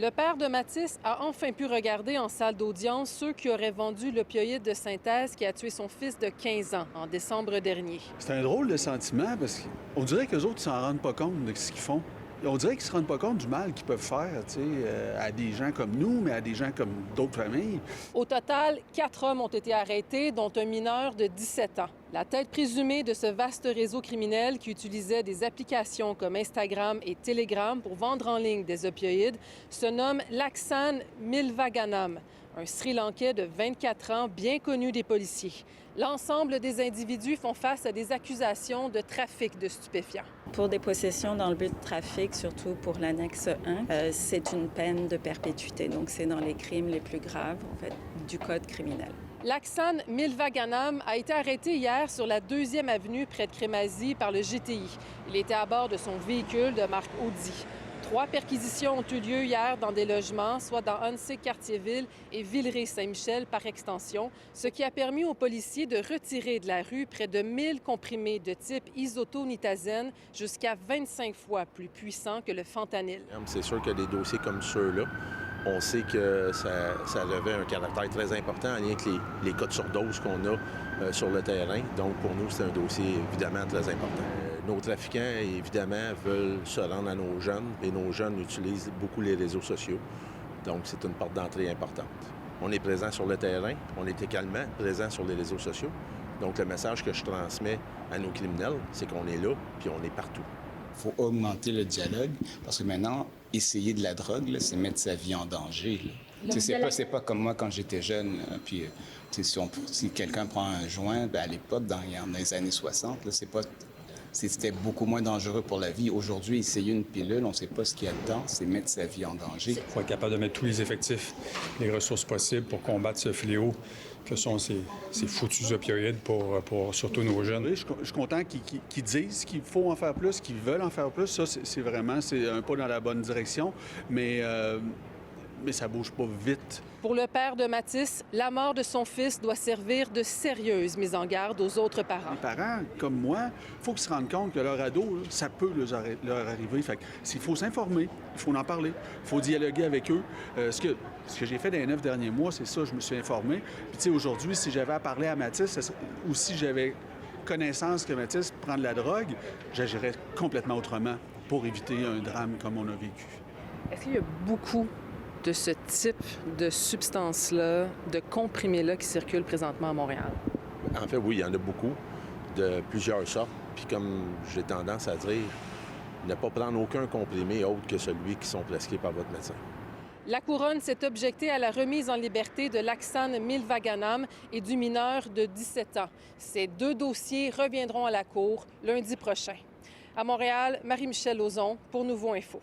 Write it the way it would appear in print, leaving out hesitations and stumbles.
Le père de Mathis a enfin pu regarder en salle d'audience ceux qui auraient vendu l'opioïde de synthèse qui a tué son fils de 15 ans en décembre dernier. C'est un drôle de sentiment parce qu'on dirait qu'eux autres ne s'en rendent pas compte de ce qu'ils font. On dirait qu'ils ne se rendent pas compte du mal qu'ils peuvent faire à des gens comme nous, mais à des gens comme d'autres familles. Au total, 4 hommes ont été arrêtés, dont un mineur de 17 ans. La tête présumée de ce vaste réseau criminel qui utilisait des applications comme Instagram et Telegram pour vendre en ligne des opioïdes se nomme Laxan Milvaganam, un Sri Lankais de 24 ans bien connu des policiers. L'ensemble des individus font face à des accusations de trafic de stupéfiants. Pour des possessions dans le but de trafic, surtout pour l'annexe 1, c'est une peine de perpétuité. Donc, c'est dans les crimes les plus graves, en fait, du code criminel. Laxan Milvaganam a été arrêté hier sur la 2e avenue près de Crémazie par le GTI. Il était à bord de son véhicule de marque Audi. 3 perquisitions ont eu lieu hier dans des logements, soit dans Hansé-Cartierville et Villeray-Saint-Michel par extension, ce qui a permis aux policiers de retirer de la rue près de 1000 comprimés de type isotonitazène, jusqu'à 25 fois plus puissants que le fentanyl. C'est sûr que des dossiers comme ceux-là, on sait que ça revêt un caractère très important en lien avec les cas de surdose qu'on a sur le terrain. Donc, pour nous, c'est un dossier évidemment très important. Nos trafiquants, évidemment, veulent se rendre à nos jeunes et nos jeunes utilisent beaucoup les réseaux sociaux. Donc, c'est une porte d'entrée importante. On est présent sur le terrain, on est également présent sur les réseaux sociaux. Donc, le message que je transmets à nos criminels, c'est qu'on est là puis on est partout. Il faut augmenter le dialogue parce que maintenant, essayer de la drogue, là, c'est mettre sa vie en danger. C'est pas comme moi quand j'étais jeune. Puis, si quelqu'un prend un joint, à l'époque, dans les années 60, là, c'était beaucoup moins dangereux pour la vie. Aujourd'hui, essayer une pilule, on ne sait pas ce qu'il y a dedans, c'est mettre sa vie en danger. Il faut être capable de mettre tous les effectifs, les ressources possibles pour combattre ce fléau que sont ces foutus opioïdes pour surtout nos jeunes. Oui, je suis content qu'ils disent qu'il faut en faire plus, qu'ils veulent en faire plus. Ça, c'est un pas dans la bonne direction, mais ça bouge pas vite. Pour le père de Mathis, la mort de son fils doit servir de sérieuse mise en garde aux autres parents. Les parents, comme moi, il faut qu'ils se rendent compte que leur ado, là, ça peut leur arriver. Fait il faut s'informer, il faut en parler, il faut dialoguer avec eux. Ce que j'ai fait dans les 9 derniers mois, c'est ça, je me suis informé. Puis tu sais, aujourd'hui, si j'avais à parler à Mathis, ou si j'avais connaissance que Mathis prend de la drogue, j'agirais complètement autrement pour éviter un drame comme on a vécu. Est-ce qu'il y a beaucoup de ce type de substance-là, de comprimés-là qui circulent présentement à Montréal? En fait, oui, il y en a beaucoup, de plusieurs sortes. Puis comme j'ai tendance à dire, ne pas prendre aucun comprimé autre que celui qui sont prescrits par votre médecin. La Couronne s'est objectée à la remise en liberté de Laxan Milvaganam et du mineur de 17 ans. Ces 2 dossiers reviendront à la Cour lundi prochain. À Montréal, Marie-Michelle Lauzon pour Nouveau Info.